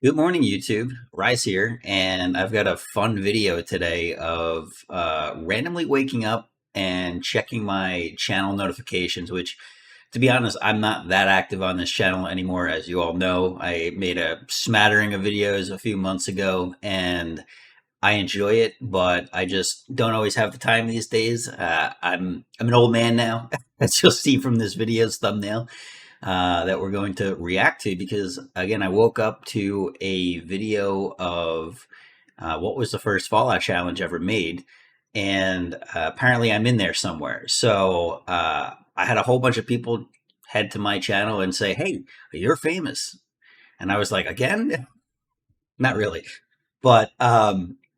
Good morning, YouTube. Rise here, and I've got a fun video today of randomly waking up and checking my channel notifications, which, to be honest, I'm not that active on this channel anymore. As you all know, I made a smattering of videos a few months ago, and I enjoy it, but I just don't always have the time these days. I'm an old man now, as you'll see from this video's thumbnail that we're going to react to because, again, I woke up to a video of what was the first Fallout challenge ever made, and apparently I'm in there somewhere. So I had a whole bunch of people head to my channel and say, "Hey, you're famous," and I was like, "Again?" Not really, but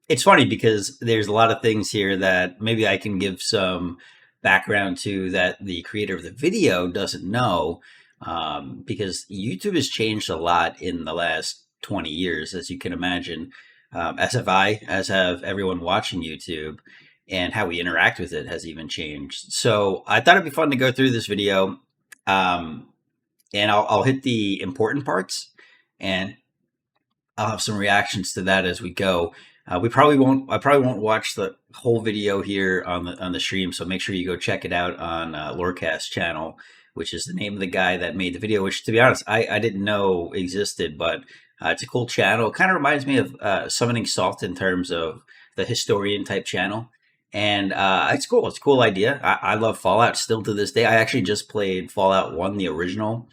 it's funny because there's a lot of things here that maybe I can give some background to that the creator of the video doesn't know, because YouTube has changed a lot in the last 20 years, as you can imagine, as have everyone watching YouTube, and how we interact with it has even changed. So I thought it'd be fun to go through this video, um, and I'll hit the important parts, and I'll have some reactions to that as we go. We probably won't. I probably won't watch the whole video here on the stream. So make sure you go check it out on Lorecast channel, which is the name of the guy that made the video. Which, to be honest, I didn't know existed, but it's a cool channel. It kind of reminds me of Summoning Salt in terms of the historian type channel, and it's cool. It's a cool idea. I love Fallout still to this day. I actually just played Fallout One, the original,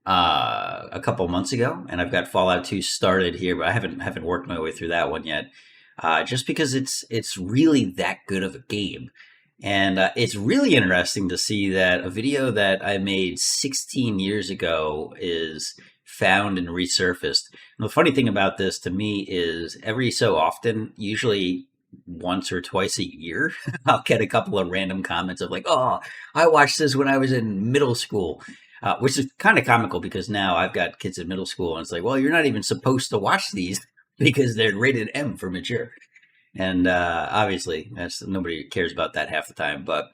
a couple months ago, and I've got Fallout 2 started here, but I haven't worked my way through that one yet. Just because it's really that good of a game, and it's really interesting to see that a video that I made 16 years ago is found and resurfaced. And the funny thing about this to me is every so often, usually once or twice a year, I'll get a couple of random comments of like, "Oh, I watched this when I was in middle school." Which is kind of comical because now I've got kids in middle school, and it's like, well, you're not even supposed to watch these because they're rated M for mature. And obviously, that's nobody cares about that half the time. But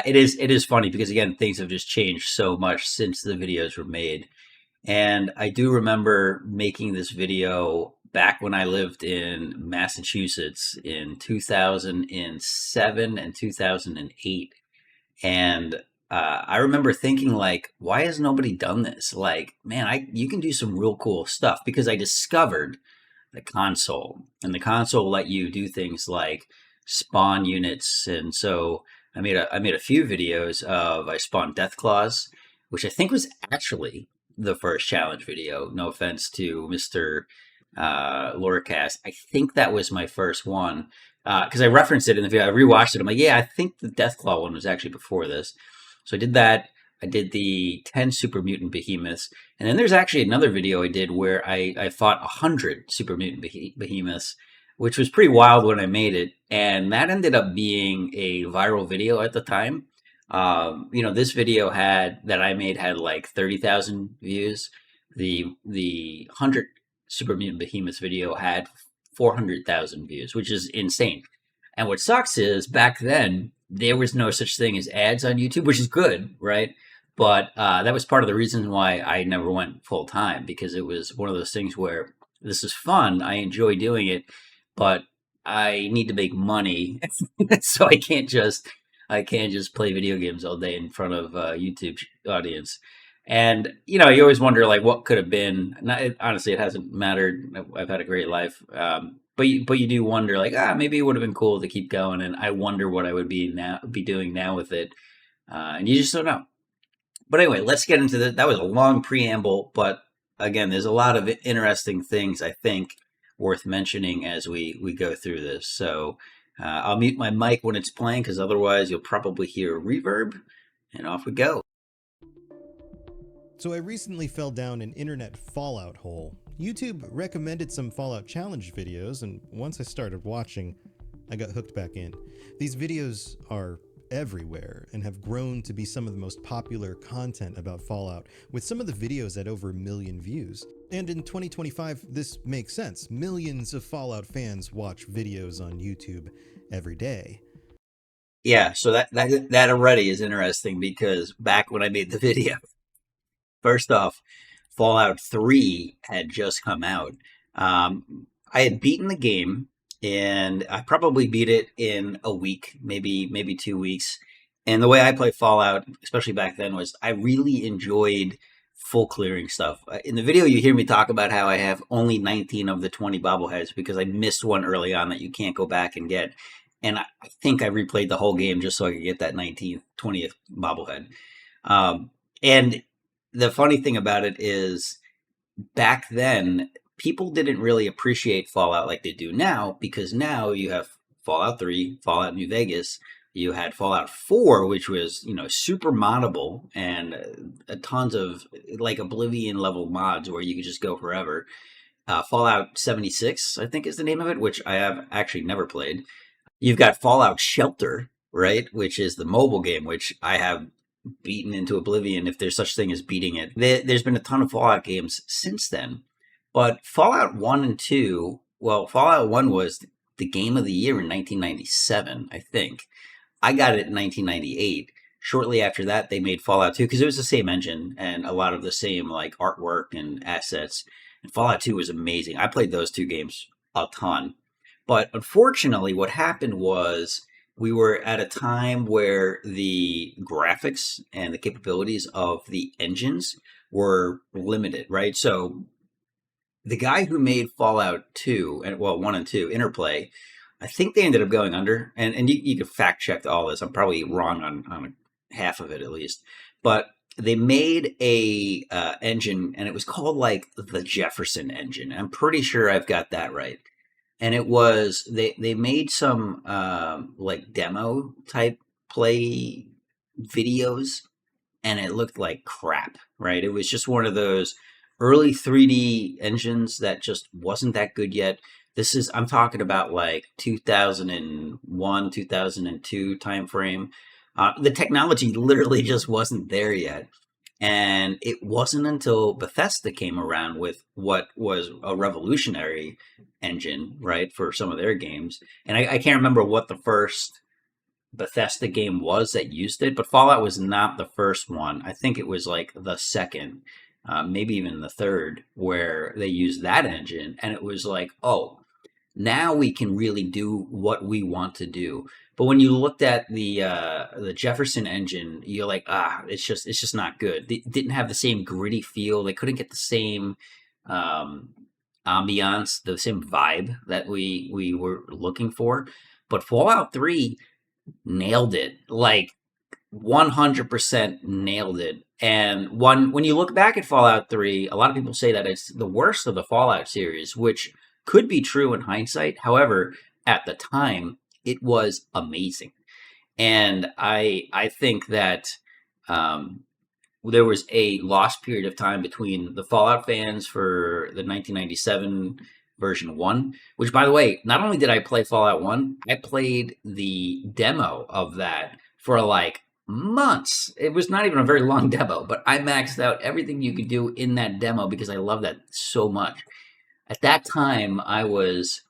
it is funny because, again, things have just changed so much since the videos were made. And I do remember making this video back when I lived in Massachusetts in 2007 and 2008. And I remember thinking, like, why has nobody done this? Like, man, you can do some real cool stuff because I discovered the console, and the console let you do things like spawn units. And so I made a few videos of I spawned Death Claws, which I think was actually the first challenge video. No offense to Mr. Lorecast. I think that was my first one because I referenced it in the video. I rewatched it. I'm like, yeah, I think the Deathclaw one was actually before this. So I did that. I did the 10 super mutant behemoths. And then there's actually another video I did where I fought 100 super mutant behemoths, which was pretty wild when I made it. And that ended up being a viral video at the time. This video that I made had like 30,000 views. The 100 super mutant behemoths video had 400,000 views, which is insane. And what sucks is back then there was no such thing as ads on YouTube, which is good, right? But that was part of the reason why I never went full time, because it was one of those things where this is fun. I enjoy doing it, but I need to make money, so I can't just play video games all day in front of a YouTube audience. And you always wonder like what could have been. Honestly, it hasn't mattered. I've had a great life, but you do wonder like maybe it would have been cool to keep going. And I wonder what I would be doing now with it. And you just don't know. But anyway, let's get into that. That was a long preamble, but again, there's a lot of interesting things I think worth mentioning as we go through this. So I'll mute my mic when it's playing because otherwise you'll probably hear a reverb, and off we go. So I recently fell down an internet Fallout hole. YouTube recommended some Fallout challenge videos, and once I started watching, I got hooked back in. These videos are everywhere and have grown to be some of the most popular content about Fallout, with some of the videos at over 1 million views. And in 2025, this makes sense. Millions of Fallout fans watch videos on YouTube every day. Yeah, so that already is interesting because back when I made the video, first off, Fallout 3 had just come out. I had beaten the game, and I probably beat it in a week, maybe 2 weeks. And the way I play Fallout, especially back then, was I really enjoyed full clearing stuff. In the video, you hear me talk about how I have only 19 of the 20 bobbleheads because I missed one early on that you can't go back and get. And I think I replayed the whole game just so I could get that 19th, 20th bobblehead. And the funny thing about it is back then, people didn't really appreciate Fallout like they do now because now you have Fallout 3, Fallout New Vegas. You had Fallout 4, which was, super moddable and tons of like Oblivion level mods where you could just go forever. Fallout 76, I think is the name of it, which I have actually never played. You've got Fallout Shelter, right, which is the mobile game, which I have beaten into oblivion if there's such thing as beating it. There's been a ton of Fallout games since then, but Fallout 1 and 2, well, Fallout 1 was the game of the year in 1997, I think. I got it in 1998. Shortly after that, they made Fallout 2 because it was the same engine and a lot of the same like artwork and assets. And Fallout 2 was amazing. I played those two games a ton. But unfortunately, what happened was we were at a time where the graphics and the capabilities of the engines were limited, right? So the guy who made Fallout 2, and well, 1 and 2, Interplay, I think they ended up going under. And you can fact check all this. I'm probably wrong on half of it at least. But they made a engine, and it was called like the Jefferson engine. I'm pretty sure I've got that right. And it was they made some like demo type play videos, and it looked like crap, right? It was just one of those early 3D engines that just wasn't that good yet. I'm talking about like 2001, 2002 time frame. The technology literally just wasn't there yet. And it wasn't until Bethesda came around with what was a revolutionary engine, right, for some of their games. And I can't remember what the first Bethesda game was that used it, but Fallout was not the first one. I think it was like the second, maybe even the third, where they used that engine. And it was like, oh, now we can really do what we want to do. But when you looked at the Jefferson engine, you're like, it's just not good. They didn't have the same gritty feel. They couldn't get the same ambiance, the same vibe that we were looking for. But Fallout 3 nailed it, like 100% nailed it. And when you look back at Fallout 3, a lot of people say that it's the worst of the Fallout series, which could be true in hindsight. However, at the time, it was amazing. And I think that there was a lost period of time between the Fallout fans for the 1997 version 1, which, by the way, not only did I play Fallout 1, I played the demo of that for like months. It was not even a very long demo, but I maxed out everything you could do in that demo because I love that so much. At that time, I was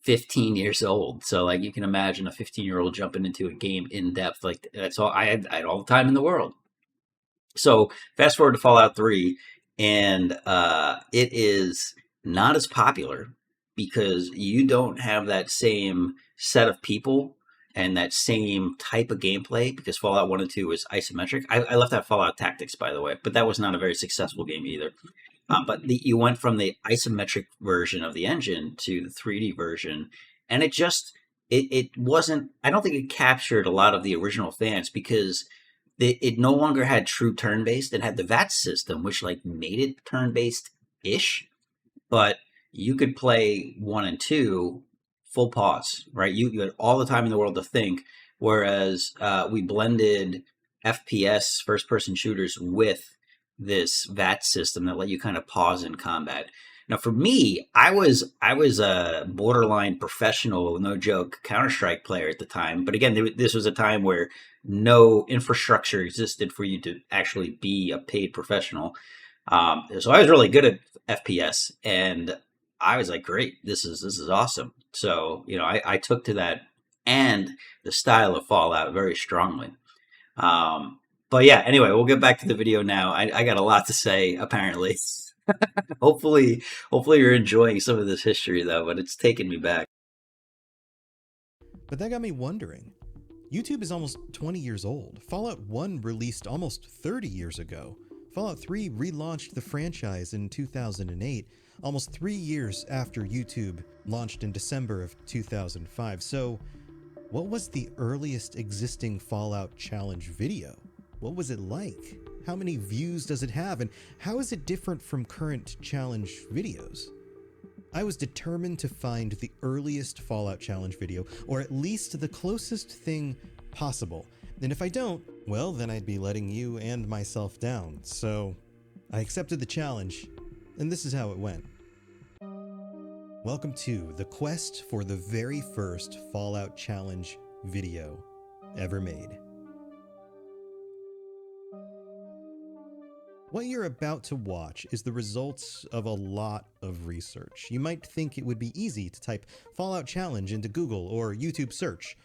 15 years old. So, like, you can imagine a 15-year-old jumping into a game in depth. Like, that's all I had all the time in the world. So, fast forward to Fallout 3, and it is not as popular because you don't have that same set of people and that same type of gameplay because Fallout 1 and 2 is isometric. I left out Fallout Tactics, by the way, but that was not a very successful game either. You went from the isometric version of the engine to the 3D version, and it wasn't. I don't think it captured a lot of the original fans because it no longer had true turn based. It had the VATS system, which like made it turn based ish, but you could play 1 and 2 full pause, right? You had all the time in the world to think, whereas we blended FPS first person shooters with this VAT system that let you kind of pause in combat. Now, for me, I was a borderline professional, no joke, Counter-Strike player at the time. But again, this was a time where no infrastructure existed for you to actually be a paid professional. So I was really good at FPS, and I was like, great, this is awesome. So I took to that and the style of Fallout very strongly. But yeah, anyway, we'll get back to the video now. I got a lot to say, apparently. Hopefully, hopefully you're enjoying some of this history though, but it's taken me back. But that got me wondering. YouTube is almost 20 years old. Fallout 1 released almost 30 years ago. Fallout 3 relaunched the franchise in 2008, almost 3 years after YouTube launched in December of 2005. So, what was the earliest existing Fallout Challenge video? What was it like? How many views does it have? And how is it different from current challenge videos? I was determined to find the earliest Fallout Challenge video, or at least the closest thing possible. And if I don't, well, then I'd be letting you and myself down. So I accepted the challenge, and this is how it went. Welcome to the quest for the very first Fallout Challenge video ever made. What you're about to watch is the results of a lot of research. You might think it would be easy to type Fallout Challenge into Google or YouTube search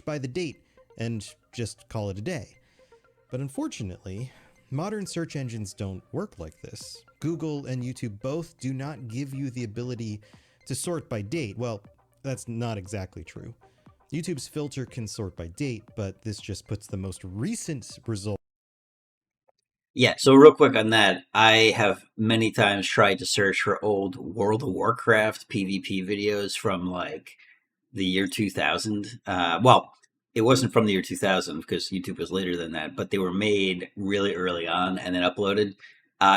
by the date, and just call it a day. But unfortunately, modern search engines don't work like this. Google and YouTube both do not give you the ability to sort by date. Well, that's not exactly true. YouTube's filter can sort by date, but this just puts the most recent result. Yeah, so real quick on that, I have many times tried to search for old World of Warcraft PvP videos from like the year 2000. Well, it wasn't from the year 2000 because YouTube was later than that, but they were made really early on and then uploaded.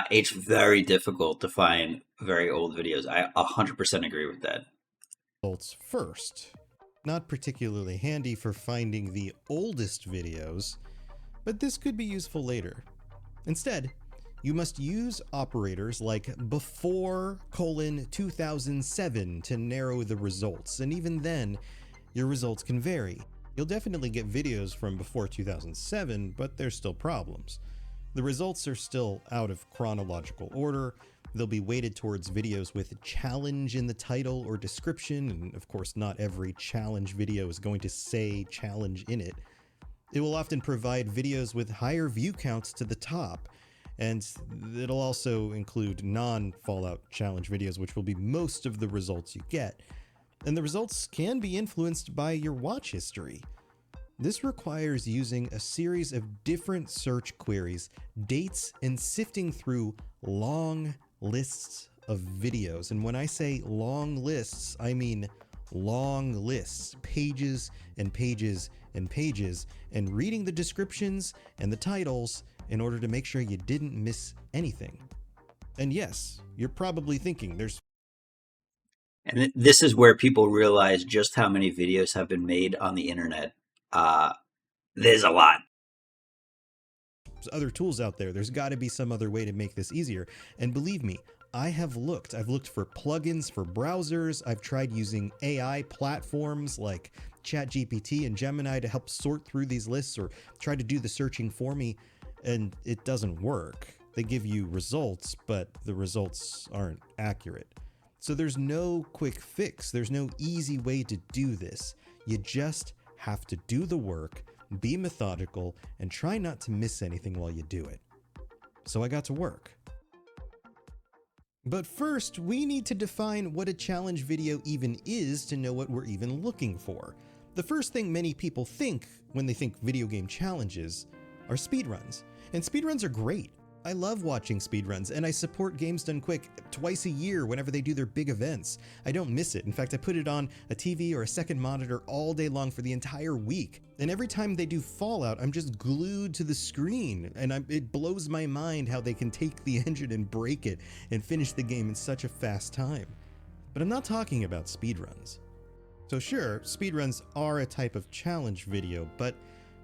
It's very difficult to find very old videos. I 100% agree with that. Results first. Not particularly handy for finding the oldest videos, but this could be useful later. Instead, you must use operators like before 2007 to narrow the results, and even then, your results can vary. You'll definitely get videos from before 2007, but there's still problems. The results are still out of chronological order. They'll be weighted towards videos with challenge in the title or description, and of course not every challenge video is going to say challenge in it. It will often provide videos with higher view counts to the top, and it'll also include non-Fallout Challenge videos, which will be most of the results you get. And the results can be influenced by your watch history. This requires using a series of different search queries, dates, and sifting through long lists of videos. And when I say long lists, I mean long lists, pages and pages and pages, and reading the descriptions and the titles in order to make sure you didn't miss anything. And yes, you're probably thinking And this is where people realize just how many videos have been made on the internet. Uh, there's a lot. other tools out there. There's got to be some other way to make this easier. And believe me, I have looked. I've looked for plugins for browsers. I've tried using AI platforms like ChatGPT and Gemini to help sort through these lists or try to do the searching for me, and it doesn't work. They give you results, but the results aren't accurate. So there's no quick fix. There's no easy way to do this. You just have to do the work, be methodical, and try not to miss anything while you do it. So I got to work. But first, we need to define what a challenge video even is to know what we're even looking for. The first thing many people think when they think video game challenges are speedruns. And speedruns are great. I love watching speedruns, and I support Games Done Quick twice a year whenever they do their big events. I don't miss it. In fact, I put it on a TV or a second monitor all day long for the entire week. And every time they do Fallout, I'm just glued to the screen, and it blows my mind how they can take the engine and break it and finish the game in such a fast time. But I'm not talking about speedruns. So sure, speedruns are a type of challenge video, but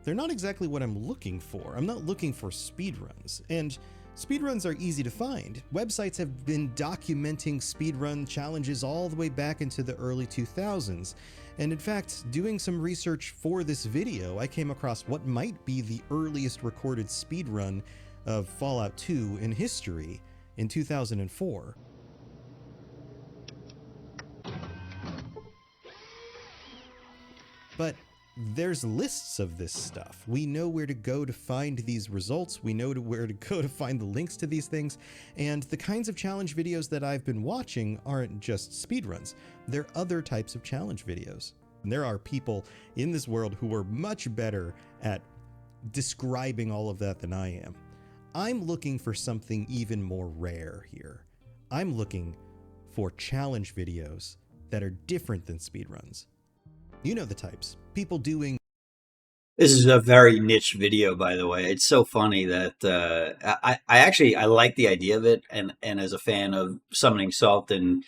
they're not exactly what I'm looking for. I'm not looking for speedruns. And speedruns are easy to find. Websites have been documenting speedrun challenges all the way back into the early 2000s. And in fact, doing some research for this video, I came across what might be the earliest recorded speedrun of Fallout 2 in history in 2004. But there's lists of this stuff. We know where to go to find these results. We know where to go to find the links to these things. And the kinds of challenge videos that I've been watching aren't just speedruns. They're other types of challenge videos. And there are people in this world who are much better at describing all of that than I am. I'm looking for something even more rare here. I'm looking for challenge videos that are different than speedruns. You know the types. People doing. This is a very niche video, by the way. It's so funny that I actually I like the idea of it, and as a fan of Summoning Salt and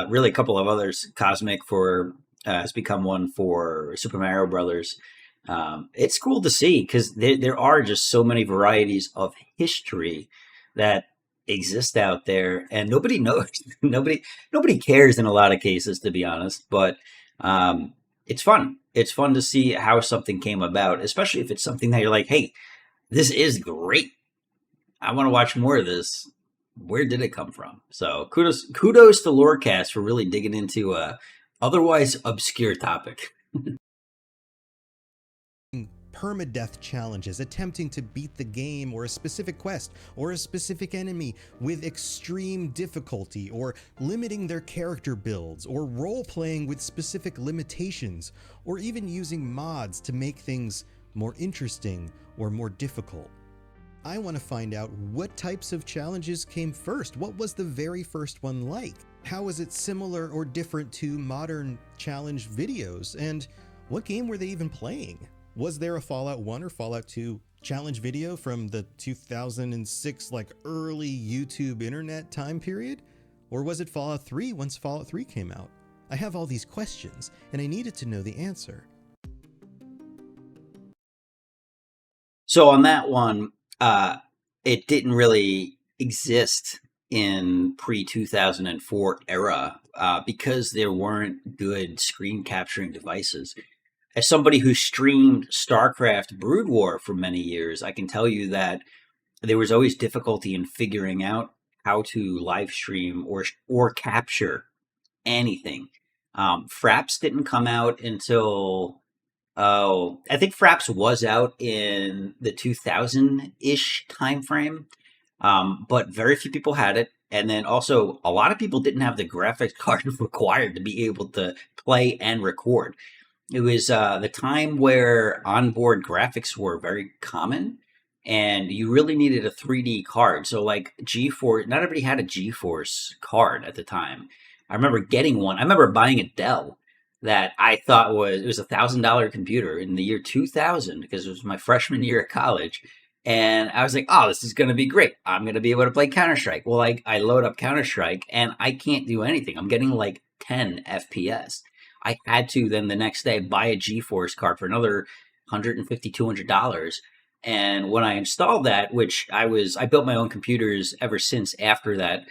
really a couple of others, Cosmic for has become one for Super Mario Brothers. It's cool to see because there are just so many varieties of history that exist out there, and nobody knows. Nobody cares in a lot of cases, to be honest. But it's fun. It's fun to see how something came about, especially if it's something that you're like, hey, this is great. I want to watch more of this. Where did it come from? So kudos to Lorecast for really digging into a otherwise obscure topic. Permadeath challenges, attempting to beat the game or a specific quest or a specific enemy with extreme difficulty, or limiting their character builds, or role-playing with specific limitations, or even using mods to make things more interesting or more difficult. I want to find out what types of challenges came first. What was the very first one like? How is it similar or different to modern challenge videos? And what game were they even playing? Was there a Fallout 1 or Fallout 2 challenge video from the 2006 early YouTube internet time period? Or was it Fallout 3 once Fallout 3 came out? I have all these questions, and I needed to know the answer. So on that one, it didn't really exist in pre-2004 era because there weren't good screen capturing devices. As somebody who streamed StarCraft Brood War for many years, I can tell you that there was always difficulty in figuring out how to live stream or capture anything. Fraps didn't come out until I think Fraps was out in the 2000-ish time frame, but very few people had it. And then also, a lot of people didn't have the graphics card required to be able to play and record. It was the time where onboard graphics were very common, and you really needed a 3D card. So, like GeForce, not everybody had a GeForce card at the time. I remember getting one. I remember buying a Dell that I thought was $1,000 computer in the year 2000 because it was my freshman year at college. And I was like, oh, this is going to be great. I'm going to be able to play Counter-Strike. Well, I load up Counter-Strike and I can't do anything. I'm getting like 10 FPS. I had to then the next day buy a GeForce card for another $150, $200. And when I installed that, which I built my own computers ever since after that.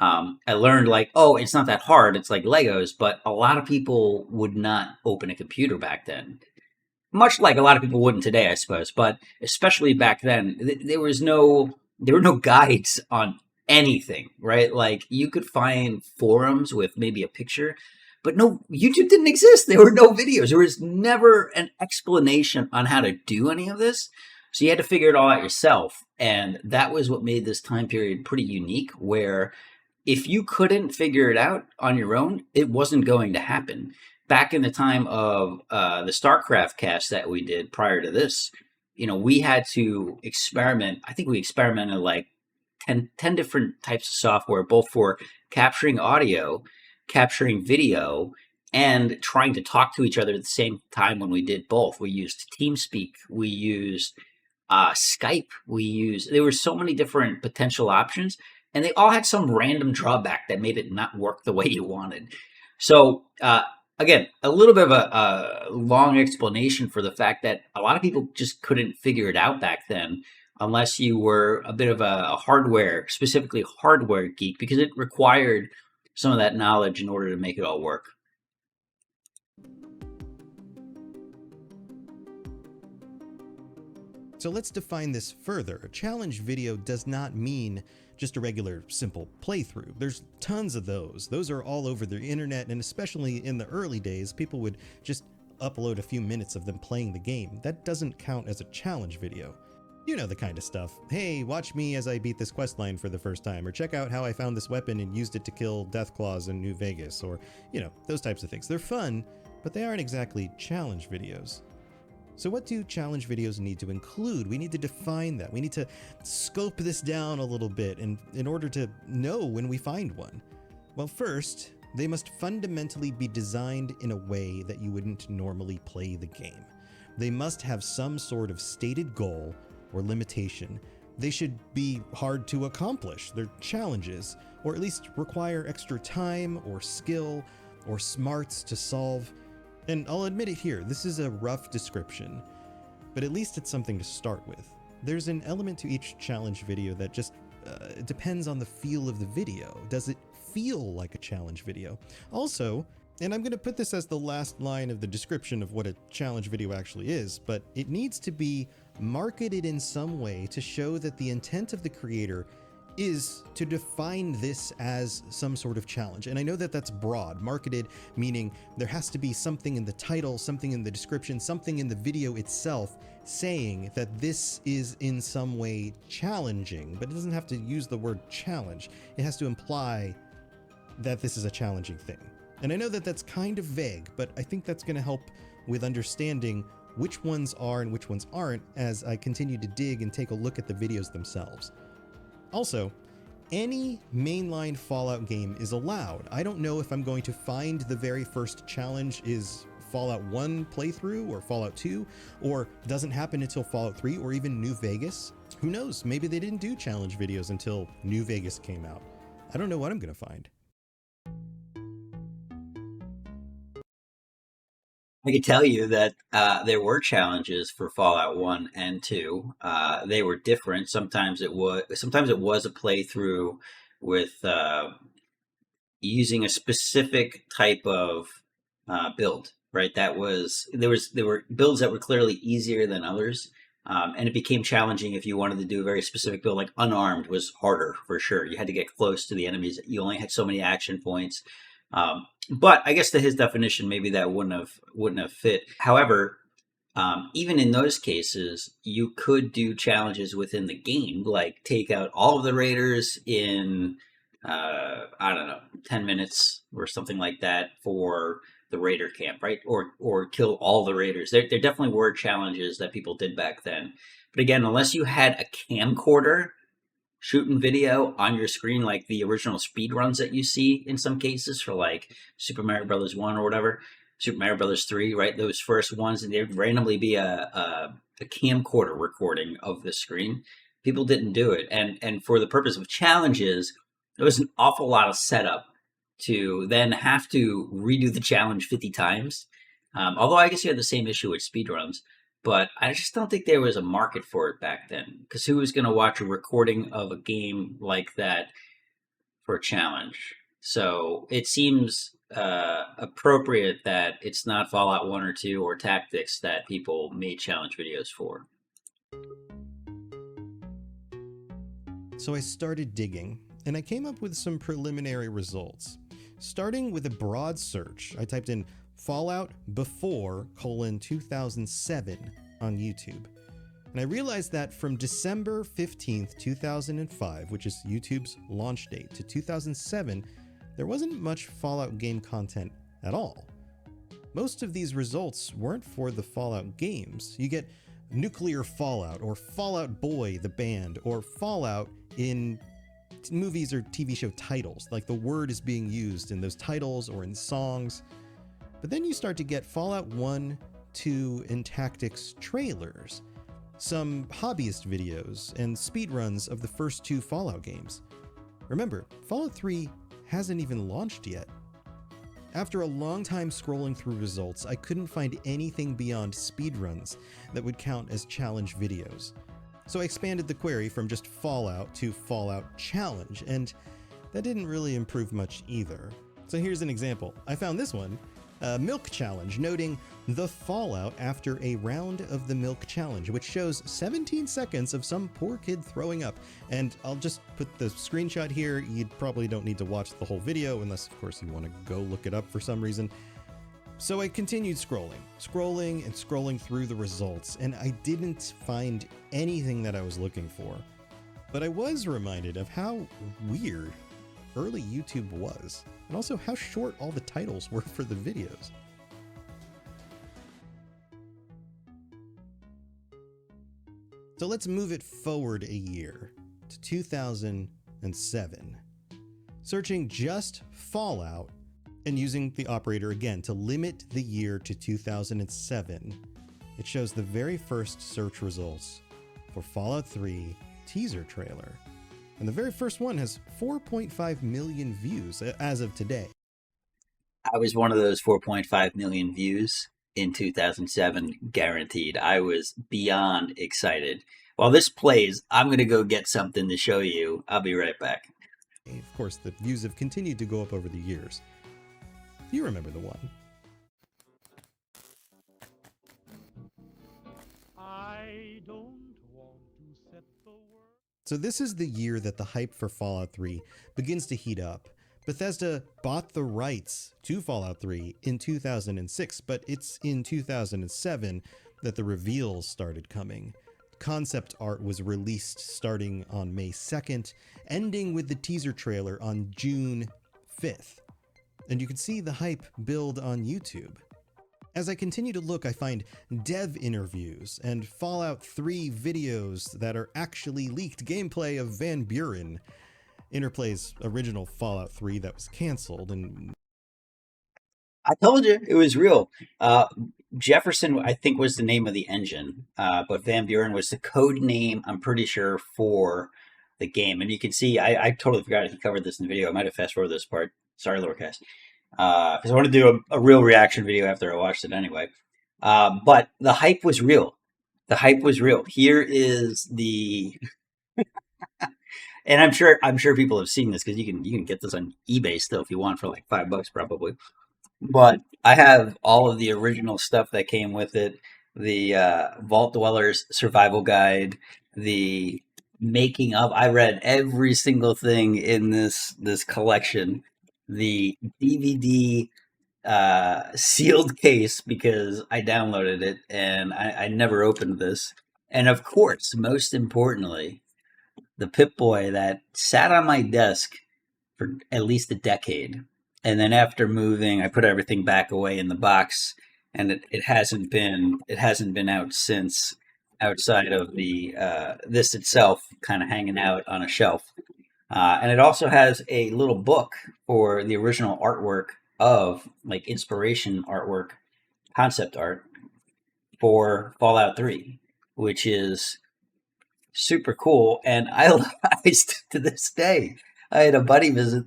I learned oh, it's not that hard. It's like Legos, but a lot of people would not open a computer back then. Much like a lot of people wouldn't today, I suppose. But especially back then, there were no guides on anything, right? Like you could find forums with maybe a picture, but no, YouTube didn't exist. There were no videos. There was never an explanation on how to do any of this. So you had to figure it all out yourself. And that was what made this time period pretty unique, where if you couldn't figure it out on your own, it wasn't going to happen. Back in the time of the StarCraft cast that we did prior to this, we had to experiment. I think we experimented 10 different types of software, both for capturing audio, capturing video, and trying to talk to each other at the same time when we did both. We used TeamSpeak, we used Skype, there were so many different potential options, and they all had some random drawback that made it not work the way you wanted. So, again, a little bit of a long explanation for the fact that a lot of people just couldn't figure it out back then unless you were a bit of a specifically hardware geek, because it required some of that knowledge in order to make it all work. So let's define this further. A challenge video does not mean just a regular simple playthrough. There's tons of those. Those are all over the internet, and especially in the early days, people would just upload a few minutes of them playing the game, that doesn't count as a challenge video. You know the kind of stuff. Hey, watch me as I beat this questline for the first time, or check out how I found this weapon and used it to kill Deathclaws in New Vegas, or, those types of things. They're fun, but they aren't exactly challenge videos. So what do challenge videos need to include? We need to define that. We need to scope this down a little bit in order to know when we find one. Well, first, they must fundamentally be designed in a way that you wouldn't normally play the game. They must have some sort of stated goal or limitation. They should be hard to accomplish. They're challenges, or at least require extra time or skill or smarts to solve. And I'll admit it here, this is a rough description, but at least it's something to start with. There's an element to each challenge video that just depends on the feel of the video. Does it feel like a challenge video? Also, and I'm going to put this as the last line of the description of what a challenge video actually is, but it needs to be marketed in some way to show that the intent of the creator is to define this as some sort of challenge. And I know that that's broad. Marketed meaning there has to be something in the title, something in the description, something in the video itself saying that this is in some way challenging, but it doesn't have to use the word challenge. It has to imply that this is a challenging thing. And I know that that's kind of vague, but I think that's going to help with understanding which ones are and which ones aren't as I continue to dig and take a look at the videos themselves. Also, any mainline Fallout game is allowed. I don't know if I'm going to find the very first challenge is Fallout 1 playthrough or Fallout 2, or doesn't happen until Fallout 3 or even New Vegas. Who knows? Maybe they didn't do challenge videos until New Vegas came out. I don't know what I'm going to find. I can tell you that there were challenges for Fallout 1 and 2. They were different. Sometimes it was a playthrough with using a specific type of build, right? There were builds that were clearly easier than others. And it became challenging if you wanted to do a very specific build, like unarmed was harder for sure. You had to get close to the enemies. You only had so many action points. But I guess to his definition, maybe that wouldn't have fit. However, even in those cases, you could do challenges within the game, like take out all of the raiders in I don't know, 10 minutes or something like that for the raider camp, right? Or kill all the raiders. There definitely were challenges that people did back then. But again, unless you had a camcorder shooting video on your screen, like the original speed runs that you see in some cases for like Super Mario Brothers 1 or whatever, Super Mario Brothers 3, right? Those first ones, and there'd randomly be a camcorder recording of the screen. People didn't do it. And for the purpose of challenges, there was an awful lot of setup to then have to redo the challenge 50 times. Although I guess you had the same issue with speedruns. But I just don't think there was a market for it back then. Because who was going to watch a recording of a game like that for a challenge? So it seems appropriate that it's not Fallout 1 or 2 or Tactics that people made challenge videos for. So I started digging, and I came up with some preliminary results. Starting with a broad search, I typed in Fallout before : 2007 on YouTube. And I realized that from December 15th, 2005, which is YouTube's launch date, to 2007, there wasn't much Fallout game content at all. Most of these results weren't for the Fallout games. You get Nuclear Fallout, or Fallout Boy, the band, or Fallout in movies or TV show titles, like the word is being used in those titles or in songs. But then you start to get Fallout 1, 2, and Tactics trailers, some hobbyist videos, and speedruns of the first two Fallout games. Remember, Fallout 3 hasn't even launched yet. After a long time scrolling through results, I couldn't find anything beyond speedruns that would count as challenge videos. So I expanded the query from just Fallout to Fallout Challenge, and that didn't really improve much either. So here's an example. I found this one. Milk Challenge, noting the fallout after a round of the Milk Challenge, which shows 17 seconds of some poor kid throwing up. And I'll just put the screenshot here. You probably don't need to watch the whole video unless, of course, you want to go look it up for some reason. So I continued scrolling and scrolling through the results, and I didn't find anything that I was looking for. But I was reminded of how weird early YouTube was, and also how short all the titles were for the videos. So let's move it forward a year to 2007. Searching just Fallout and using the operator again to limit the year to 2007, it shows the very first search results for Fallout 3 teaser trailer. And the very first one has 4.5 million views as of today. I was one of those 4.5 million views in 2007, guaranteed. I was beyond excited. While this plays, I'm going to go get something to show you. I'll be right back. Of course, the views have continued to go up over the years. You remember the one. I don't want to set the world. So this is the year that the hype for Fallout 3 begins to heat up. Bethesda bought the rights to Fallout 3 in 2006, but it's in 2007 that the reveals started coming. Concept art was released starting on May 2nd, ending with the teaser trailer on June 5th. And you can see the hype build on YouTube. As I continue to look, I find dev interviews and Fallout 3 videos that are actually leaked gameplay of Van Buren, Interplay's original Fallout 3 that was canceled. And I told you it was real. Jefferson, I think, was the name of the engine, but Van Buren was the code name, I'm pretty sure, for the game. And you can see, I totally forgot he covered this in the video. I might have fast forwarded this part. Sorry, Lorecast. Because I want to do a real reaction video after I watched it anyway. But the hype was real. The hype was real. Here is the, and I'm sure people have seen this because you can get this on eBay still if you want for like $5 probably. But I have all of the original stuff that came with it, the Vault Dwellers Survival Guide, the making of. I read every single thing in this collection, the DVD sealed case because I downloaded it and I never opened this. And of course, most importantly, the Pip-Boy that sat on my desk for at least a decade. And then after moving, I put everything back away in the box, and it hasn't been out since, outside of the this itself kind of hanging out on a shelf. And it also has a little book for the original artwork of like inspiration artwork, concept art for Fallout 3, which is super cool. And I to this day, I had a buddy visit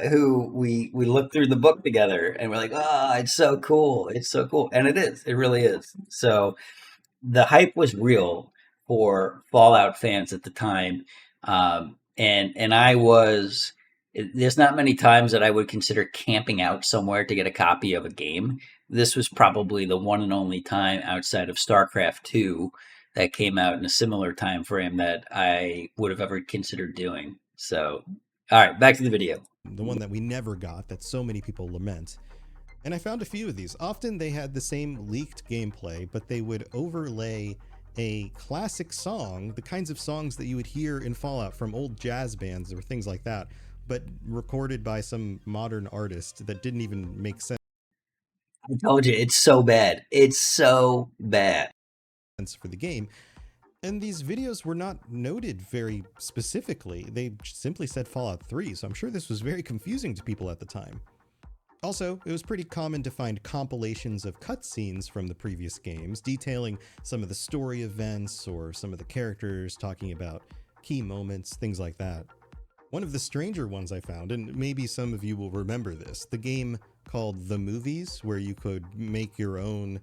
who we looked through the book together, and we're like, "Oh, it's so cool! It's so cool!" And it is. It really is. So the hype was real for Fallout fans at the time, and I was. There's not many times that I would consider camping out somewhere to get a copy of a game. This was probably the one and only time outside of StarCraft 2 that came out in a similar time frame that I would have ever considered doing. So, all right, back to the video. the one that we never got that so many people lament. And I found a few of these. Often they had the same leaked gameplay, but they would overlay a classic song, the kinds of songs that you would hear in Fallout from old jazz bands or things like that, but recorded by some modern artist that didn't even make sense I told you, it's so bad. It's so bad. for the game. And these videos were not noted very specifically. They simply said Fallout 3, so I'm sure this was very confusing to people at the time. Also, it was pretty common to find compilations of cutscenes from the previous games, detailing some of the story events or some of the characters, talking about key moments, things like that. One of the stranger ones I found, and maybe some of you will remember this, the game called The Movies, where you could make your own,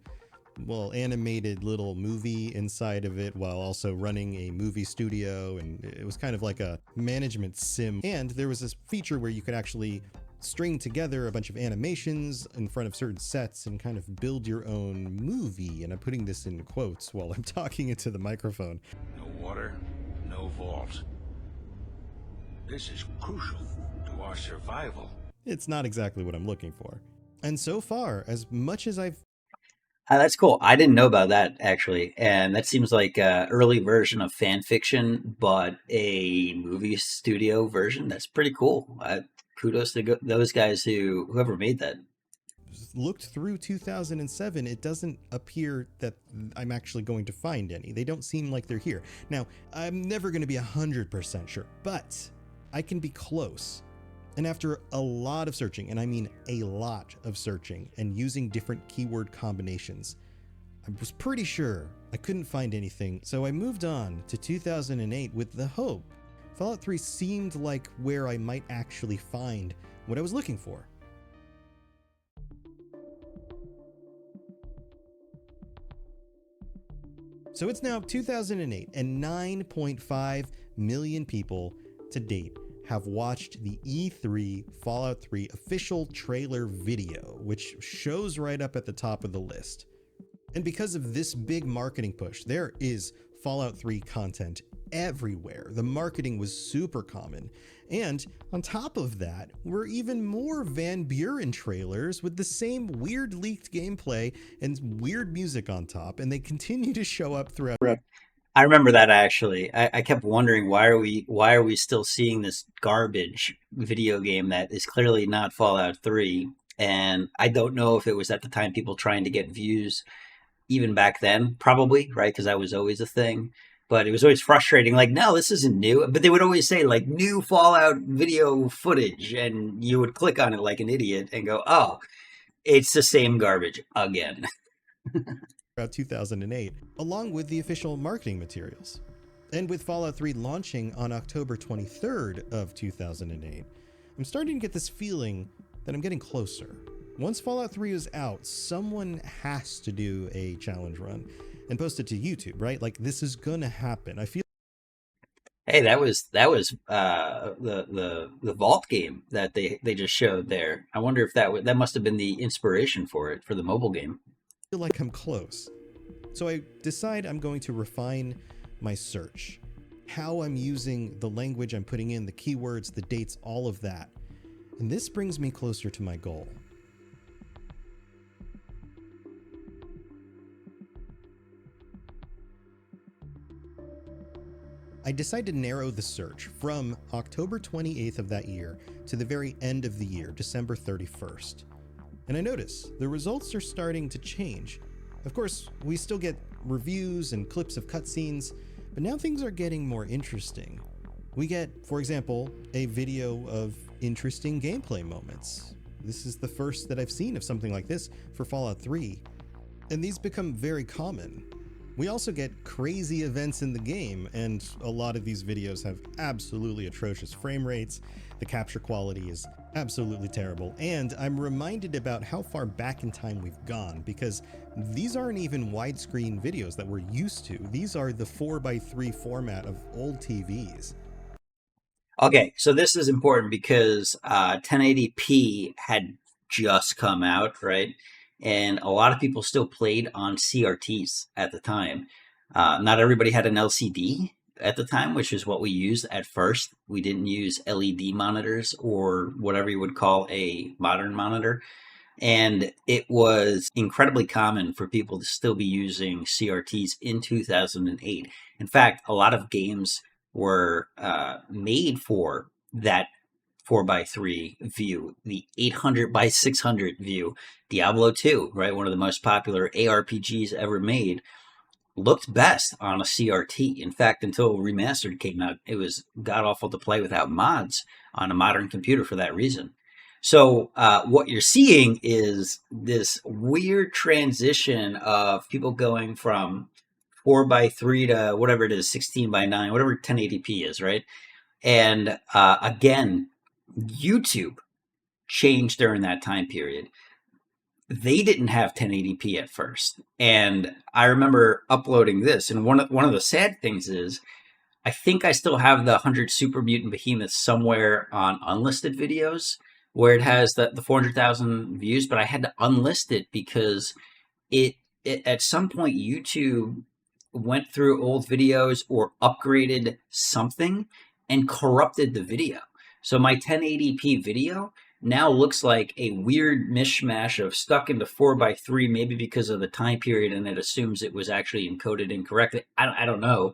well, animated little movie inside of it while also running a movie studio, and it was kind of like a management sim. And there was this feature where you could actually string together a bunch of animations in front of certain sets and kind of build your own movie. And I'm putting this in quotes while I'm talking into the microphone. No water, no vault. This is crucial to our survival. It's not exactly what I'm looking for. And so far, as much as I've That's cool. I didn't know about that actually, and that seems like a early version of fan fiction, but a movie studio version. That's pretty cool. Kudos to those guys whoever made that. looked through 2007, it doesn't appear that I'm actually going to find any. They don't seem like they're here. Now, I'm never going to be 100% sure, but I can be close. And after a lot of searching, and I mean a lot of searching, and using different keyword combinations, I was pretty sure I couldn't find anything, so I moved on to 2008 with the hope Fallout 3 seemed like where I might actually find what I was looking for. So it's now 2008, and 9.5 million people to date have watched the E3 Fallout 3 official trailer video, which shows right up at the top of the list. And because of this big marketing push, there is Fallout 3 content everywhere. The marketing was super common. And on top of that, were even more Van Buren trailers with the same weird leaked gameplay and weird music on top, and they continue to show up throughout. I remember that actually. I kept wondering why are we still seeing this garbage video game that is clearly not Fallout 3, and I don't know if it was at the time people trying to get views even back then, probably, right? Because that was always a thing. But it was always frustrating. Like, no, this isn't new. But they would always say, like, new Fallout video footage. And you would click on it like an idiot and go, oh, it's the same garbage again. Throughout 2008, along with the official marketing materials. And with Fallout 3 launching on October 23rd of 2008, I'm starting to get this feeling that I'm getting closer. Once Fallout 3 is out, someone has to do a challenge run and post it to YouTube, right? Like, this is gonna happen. I feel Hey, that was the Vault game that they just showed there. I wonder if that must have been the inspiration for it for the mobile game. like I'm close. So I decide I'm going to refine my search, how I'm using the language I'm putting in, the keywords, the dates, all of that. And this brings me closer to my goal. I decide to narrow the search from October 28th of that year to the very end of the year, December 31st. And I notice the results are starting to change. Of course, we still get reviews and clips of cutscenes, but now things are getting more interesting. We get, for example, a video of interesting gameplay moments. This is the first that I've seen of something like this for Fallout 3, and these become very common. We also get crazy events in the game, and a lot of these videos have absolutely atrocious frame rates. The capture quality is absolutely terrible, and I'm reminded about how far back in time we've gone, because these aren't even widescreen videos that we're used to. These are the 4:3 format of old TVs. Okay, so this is important because 1080p had just come out, right? And a lot of people still played on CRTs at the time. Not everybody had an LCD at the time, which is what we used at first. We didn't use LED monitors or whatever you would call a modern monitor. And it was incredibly common for people to still be using CRTs in 2008. In fact, a lot of games were made for that 4:3 view, the 800 by 600 view. Diablo 2, right? One of the most popular ARPGs ever made, looked best on a CRT. In fact, until Remastered came out, it was god awful to play without mods on a modern computer for that reason. So what you're seeing is this weird transition of people going from 4:3 to whatever it is, 16:9, whatever 1080p is, right? And again, YouTube changed during that time period. They didn't have 1080p at first, and I remember uploading this. And one of the sad things is, I think I still have the 100 Super Mutant Behemoths somewhere on unlisted videos, where it has the 400,000 views, but I had to unlist it because it at some point YouTube went through old videos or upgraded something and corrupted the video. So my 1080p video now looks like a weird mishmash of stuck into 4:3, maybe because of the time period, and it assumes it was actually encoded incorrectly. I don't know.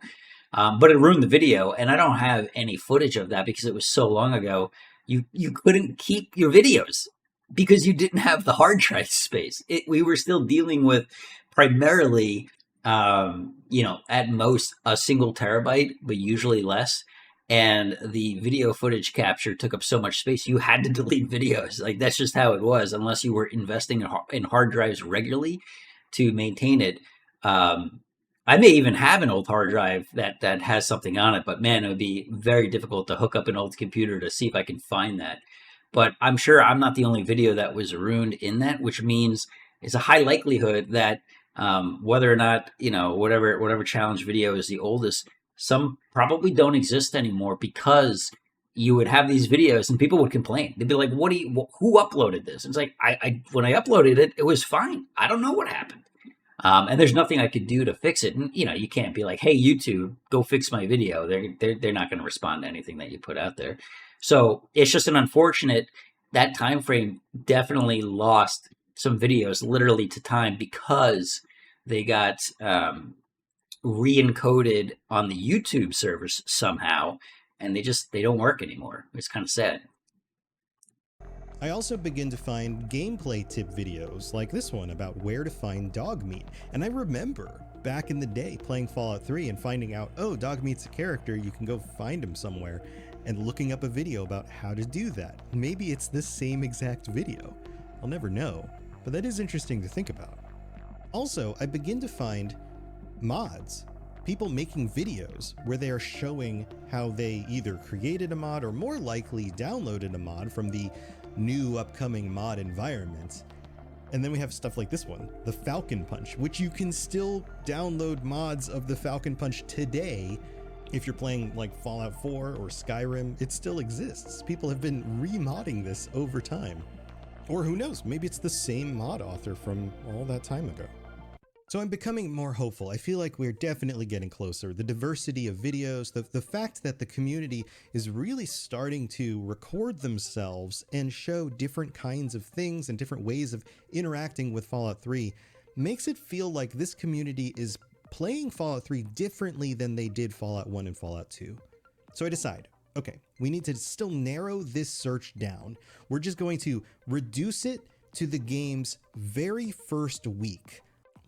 But it ruined the video, and I don't have any footage of that because it was so long ago. You couldn't keep your videos because you didn't have the hard drive space. We were still dealing with primarily, at most a single terabyte, but usually less. And the video footage capture took up so much space, you had to delete videos. Like that's just how it was, unless you were investing in hard drives regularly to maintain it. Um, I may even have an old hard drive that has something on it, but man, it would be very difficult to hook up an old computer to see if I can find that. But I'm sure I'm not the only video that was ruined in that, which means it's a high likelihood that whether or not whatever challenge video is the oldest, some probably don't exist anymore because you would have these videos and people would complain. They'd be like, who uploaded this?" And it's like, I when I uploaded it, it was fine. I don't know what happened. And there's nothing I could do to fix it. And you can't be like, "Hey, YouTube, go fix my video." They're not going to respond to anything that you put out there. So it's just an unfortunate that time frame definitely lost some videos literally to time because they got re-encoded on the YouTube servers somehow, and they don't work anymore. It's kind of sad. I also begin to find gameplay tip videos like this one about where to find dog meat. And I remember back in the day playing Fallout 3 and finding out, oh, dog meat's a character, you can go find him somewhere, and looking up a video about how to do that. Maybe it's this same exact video. I'll never know, but that is interesting to think about. Also, I begin to find mods. People making videos where they are showing how they either created a mod or more likely downloaded a mod from the new upcoming mod environment. And then we have stuff like this one, the Falcon Punch, which you can still download mods of the Falcon Punch today. If you're playing like Fallout 4 or Skyrim, it still exists. People have been remodding this over time. Or who knows, maybe it's the same mod author from all that time ago. So I'm becoming more hopeful. I feel like we're definitely getting closer. The diversity of videos, the fact that the community is really starting to record themselves and show different kinds of things and different ways of interacting with Fallout 3 makes it feel like this community is playing Fallout 3 differently than they did Fallout 1 and Fallout 2. So I decide, okay, we need to still narrow this search down. We're just going to reduce it to the game's very first week.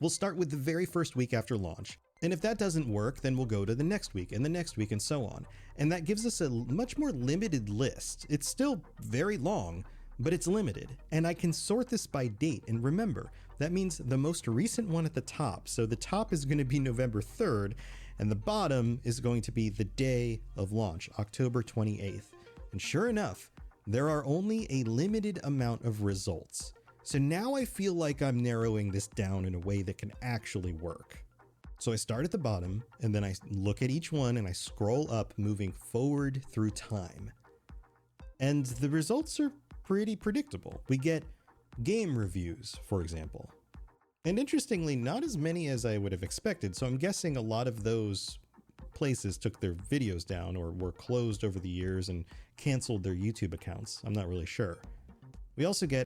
We'll start with the very first week after launch. And if that doesn't work, then we'll go to the next week and the next week and so on. And that gives us a much more limited list. It's still very long, but it's limited. And I can sort this by date. And remember, that means the most recent one at the top. So the top is going to be November 3rd, and the bottom is going to be the day of launch, October 28th. And sure enough, there are only a limited amount of results. So now I feel like I'm narrowing this down in a way that can actually work. So I start at the bottom, and then I look at each one and I scroll up, moving forward through time. And the results are pretty predictable. We get game reviews, for example. And interestingly, not as many as I would have expected, so I'm guessing a lot of those places took their videos down or were closed over the years and canceled their YouTube accounts. I'm not really sure. We also get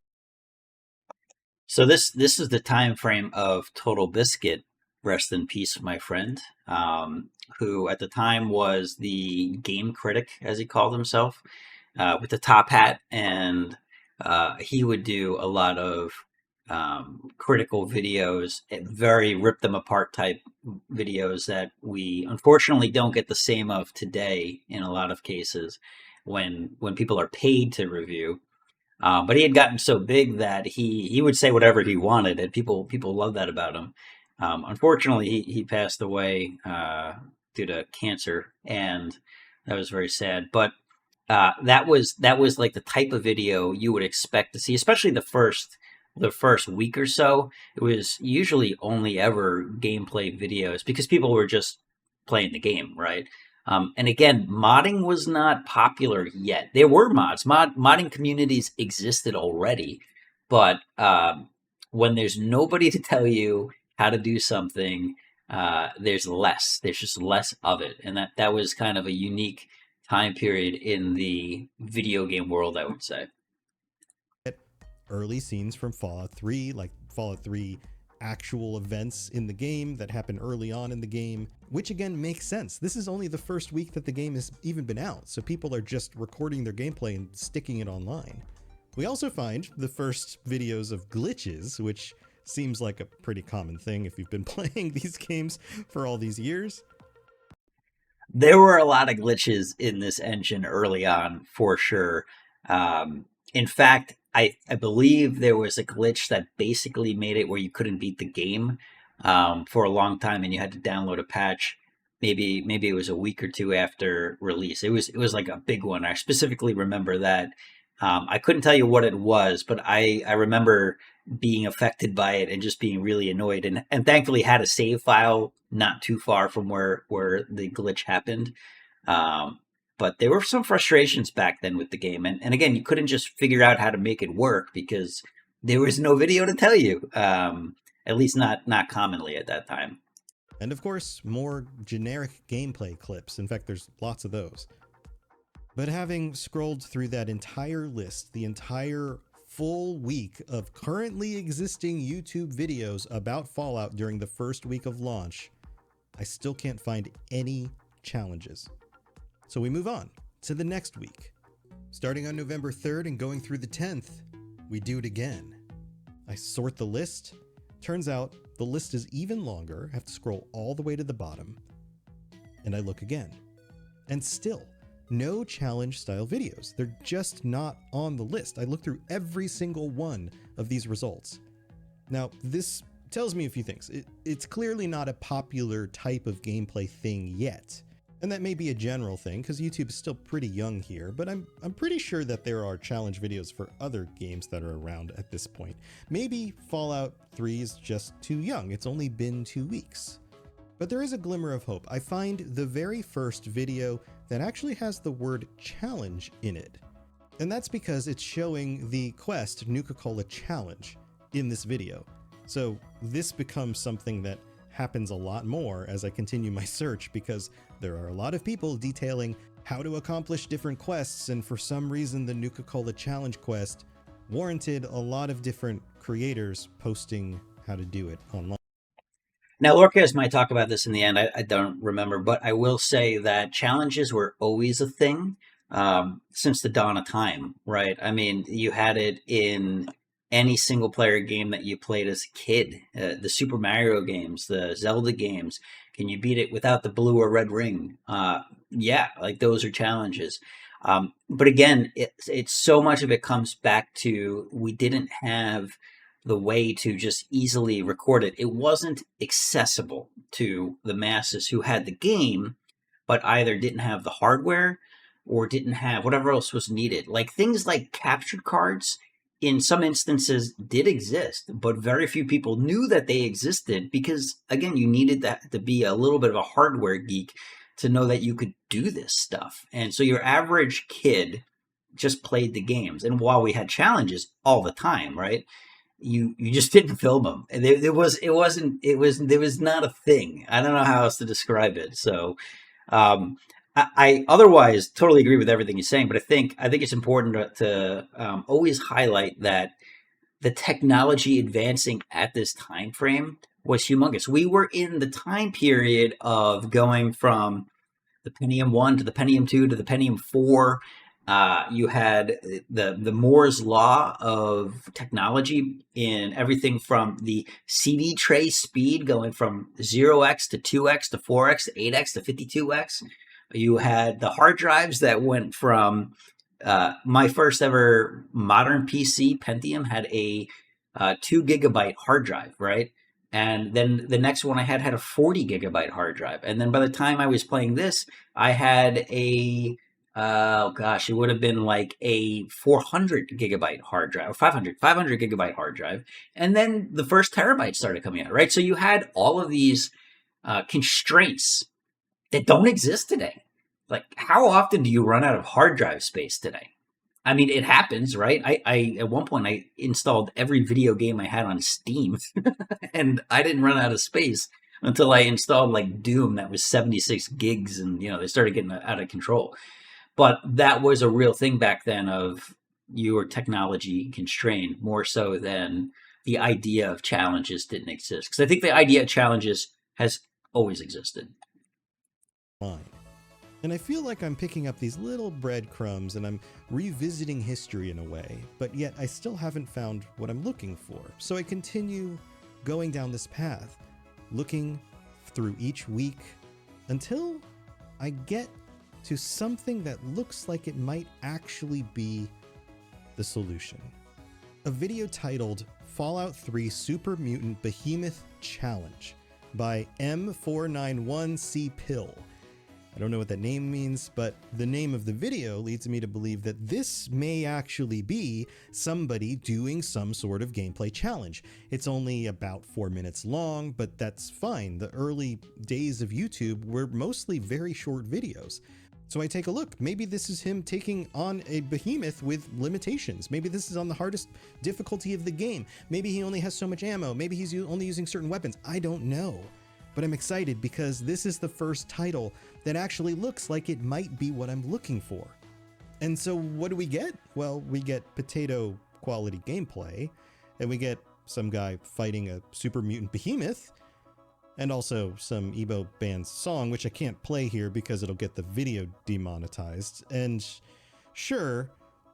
So this is the time frame of Total Biscuit, rest in peace, my friend, who at the time was the game critic, as he called himself, with the top hat, and he would do a lot of critical videos, very rip them apart type videos that we unfortunately don't get the same of today in a lot of cases when people are paid to review. But he had gotten so big that he would say whatever he wanted, and people love that about him. Unfortunately, he passed away due to cancer, and that was very sad. But that was like the type of video you would expect to see, especially the first week or so. It was usually only ever gameplay videos because people were just playing the game, right? And again, modding was not popular yet. There were mods. Modding communities existed already, but when there's nobody to tell you how to do something, there's less. There's just less of it, and that was kind of a unique time period in the video game world, I would say. early scenes from Fallout 3, like Fallout 3 actual events in the game that happen early on in the game, which again makes sense. This is only the first week that the game has even been out, so people are just recording their gameplay and sticking it online. We also find the first videos of glitches, which seems like a pretty common thing if you've been playing these games for all these years. There were a lot of glitches in this engine early on, for sure. In fact, I believe there was a glitch that basically made it where you couldn't beat the game for a long time, and you had to download a patch. Maybe it was a week or two after release. It was like a big one. I specifically remember that. I couldn't tell you what it was, but I remember being affected by it and just being really annoyed. And thankfully had a save file not too far from where the glitch happened. But there were some frustrations back then with the game. And again, you couldn't just figure out how to make it work because there was no video to tell you. At least not commonly at that time. And of course, more generic gameplay clips. In fact, there's lots of those. But having scrolled through that entire list, the entire full week of currently existing YouTube videos about Fallout during the first week of launch, I still can't find any challenges. So we move on to the next week. Starting on November 3rd and going through the 10th, we do it again. I sort the list. Turns out the list is even longer. I have to scroll all the way to the bottom. And I look again. And still, no challenge style videos. They're just not on the list. I looked through every single one of these results. Now, this tells me a few things. It's clearly not a popular type of gameplay thing yet. And that may be a general thing because YouTube is still pretty young here, but I'm pretty sure that there are challenge videos for other games that are around at this point. Maybe Fallout 3 is just too young. It's only been 2 weeks. But there is a glimmer of hope. I find the very first video that actually has the word challenge in it. And that's because it's showing the quest Nuka-Cola Challenge in this video. So this becomes something that happens a lot more as I continue my search because there are a lot of people detailing how to accomplish different quests, and for some reason the Nuka-Cola Challenge quest warranted a lot of different creators posting how to do it online. Now, Lorecast might talk about this in the end. I don't remember, but I will say that challenges were always a thing since the dawn of time, right? I mean, you had it in any single player game that you played as a kid. The Super Mario games, the Zelda games. Can you beat it without the blue or red ring? Yeah, like those are challenges. But again, it's so much of it comes back to we didn't have the way to just easily record it. It wasn't accessible to the masses who had the game, but either didn't have the hardware or didn't have whatever else was needed. Like things like capture cards in some instances did exist, but very few people knew that they existed because, again, you needed that to be a little bit of a hardware geek to know that you could do this stuff. And so your average kid just played the games. And while we had challenges all the time, right? You just didn't film them, and there was not a thing. I don't know how else to describe it. So, I otherwise totally agree with everything you're saying, but I think it's important to always highlight that the technology advancing at this time frame was humongous. We were in the time period of going from the Pentium 1 to the Pentium 2 to the Pentium 4. You had the Moore's law of technology in everything from the CD tray speed going from 0x to 2x to 4x to 8x to 52x. You had the hard drives that went from my first ever modern PC Pentium had a 2 gigabyte hard drive, right? And then the next one I had a 40 gigabyte hard drive. And then by the time I was playing this, I had a oh gosh, it would have been like a 400 gigabyte hard drive, or 500 gigabyte hard drive. And then the first terabyte started coming out, right? So you had all of these constraints that don't exist today. Like, how often do you run out of hard drive space today? I mean, it happens, right? I at one point I installed every video game I had on Steam, and I didn't run out of space until I installed like Doom that was 76 gigs, and they started getting out of control. But that was a real thing back then of you were technology constrained more so than the idea of challenges didn't exist. Because I think the idea of challenges has always existed. Fine. And I feel like I'm picking up these little breadcrumbs and I'm revisiting history in a way, but yet I still haven't found what I'm looking for. So I continue going down this path, looking through each week until I get to something that looks like it might actually be the solution. A video titled Fallout 3 Super Mutant Behemoth Challenge by M491C Pill. I don't know what that name means, but the name of the video leads me to believe that this may actually be somebody doing some sort of gameplay challenge. It's only about 4 minutes long, but that's fine. The early days of YouTube were mostly very short videos. So I take a look. Maybe this is him taking on a behemoth with limitations. Maybe this is on the hardest difficulty of the game. Maybe he only has so much ammo. Maybe he's only using certain weapons. I don't know. But I'm excited because this is the first title that actually looks like it might be what I'm looking for. And so what do we get? Well, we get potato quality gameplay, and we get some guy fighting a super mutant behemoth, and also some Ebo Band's song, which I can't play here because it'll get the video demonetized. And sure,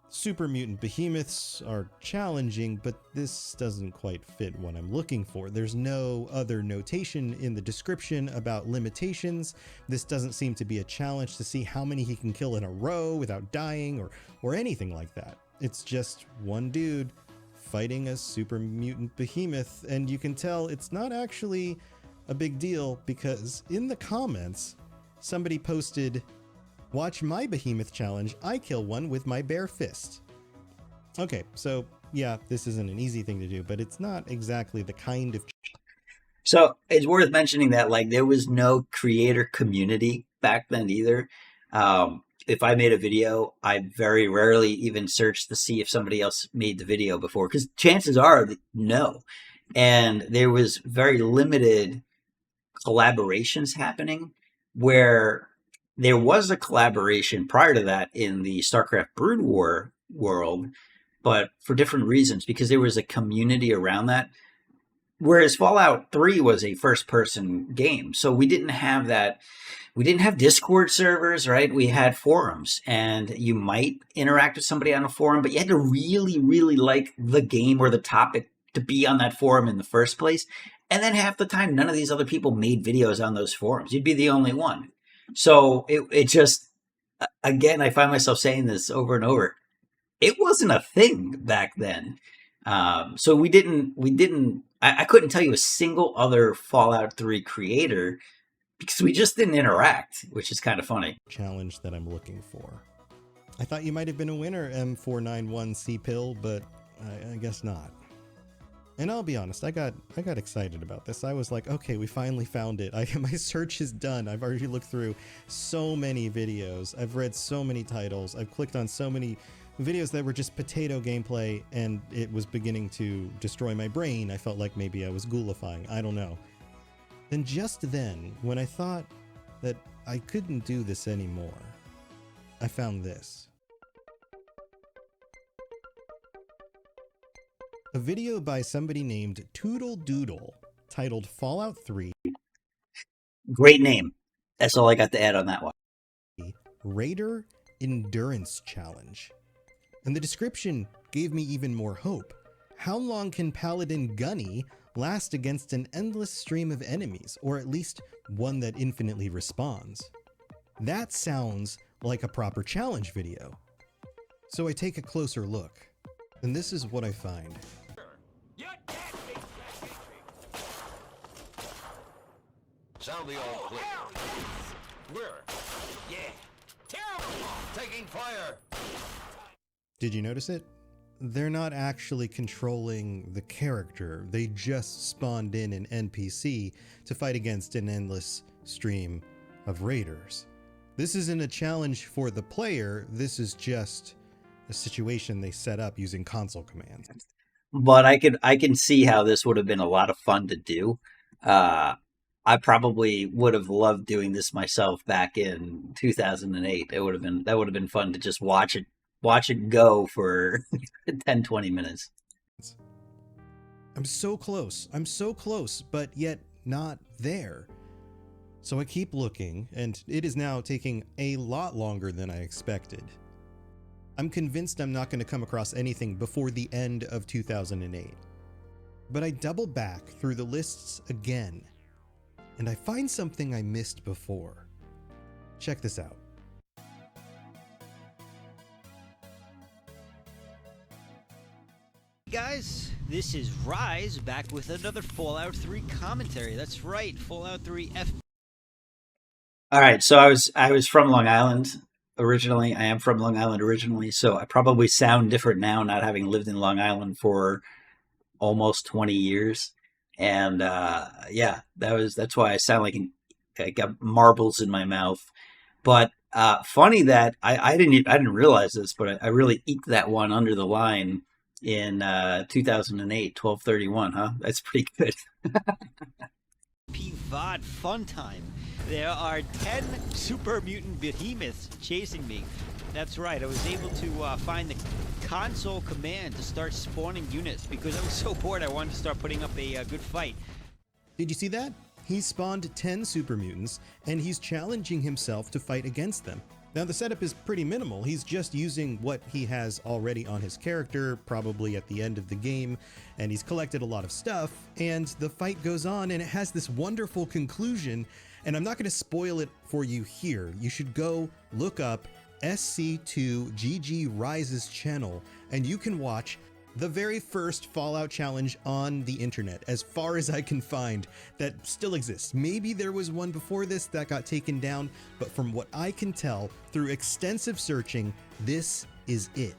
super mutant behemoths are challenging, but this doesn't quite fit what I'm looking for. There's no other notation in the description about limitations. This doesn't seem to be a challenge to see how many he can kill in a row without dying or anything like that. It's just one dude fighting a super mutant behemoth, and you can tell it's not actually a big deal because in the comments, somebody posted, "Watch my behemoth challenge. I kill one with my bare fist." Okay, so yeah, this isn't an easy thing to do, but it's not exactly the kind of... So it's worth mentioning that like there was no creator community back then either. If I made a video, I very rarely even searched to see if somebody else made the video before, because chances are no. And there was very limited collaborations happening, where there was a collaboration prior to that in the StarCraft Brood War world, but for different reasons, because there was a community around that. Whereas Fallout 3 was a first person game. So we didn't have that. We didn't have Discord servers, right? We had forums, and you might interact with somebody on a forum, but you had to really, really like the game or the topic to be on that forum in the first place. And then half the time, none of these other people made videos on those forums. You'd be the only one. So it just, again, I find myself saying this over and over. It wasn't a thing back then. So I couldn't tell you a single other Fallout 3 creator because we just didn't interact, which is kind of funny. challenge that I'm looking for. I thought you might have been a winner, M491C Pill, but I guess not. And I'll be honest, I got excited about this. I was like, okay, we finally found it. My search is done. I've already looked through so many videos. I've read so many titles. I've clicked on so many videos that were just potato gameplay, and it was beginning to destroy my brain. I felt like maybe I was ghoulifying. I don't know. And just then, when I thought that I couldn't do this anymore, I found this. A video by somebody named Toodle Doodle titled Fallout 3 Great name. That's all I got to add on that one. Raider Endurance Challenge. And the description gave me even more hope. How long can Paladin Gunny last against an endless stream of enemies, or at least one that infinitely respawns? That sounds like a proper challenge video. So I take a closer look, and this is what I find. Sound the all clear. Where? Yeah. Terrible. Taking fire. Did you notice it? They're not actually controlling the character. They just spawned in an NPC to fight against an endless stream of raiders. This isn't a challenge for the player. This is just a situation they set up using console commands. But I can see how this would have been a lot of fun to do. I probably would have loved doing this myself back in 2008. That would have been fun to just watch it watch it go for 10, 20 minutes. I'm so close. I'm so close, but yet not there. So I keep looking, and it is now taking a lot longer than I expected. I'm convinced I'm not going to come across anything before the end of 2008. But I double back through the lists again, and I find something I missed before. Check this out. Guys, this is Rise back with another Fallout 3 commentary. That's right, Fallout 3 F. All right, so I was from Long Island originally. I am from Long Island originally, so I probably sound different now, not having lived in Long Island for almost 20 years. And yeah, that's why I sound like I got marbles in my mouth. But funny that I didn't realize this, but I really eked that one under the line in 2008, 12/31, huh? That's pretty good. VOD fun time. There are 10 super mutant behemoths chasing me. That's right, I was able to find the console command to start spawning units because I was so bored I wanted to start putting up a good fight. Did you see that? He spawned 10 super mutants, and he's challenging himself to fight against them. Now, the setup is pretty minimal. He's just using what he has already on his character, probably at the end of the game, and he's collected a lot of stuff, and the fight goes on, and it has this wonderful conclusion, and I'm not going to spoil it for you here. You should go look up SC2GG Rise's channel, and you can watch the very first Fallout challenge on the internet, as far as I can find, that still exists. Maybe there was one before this that got taken down, but from what I can tell through extensive searching, this is it.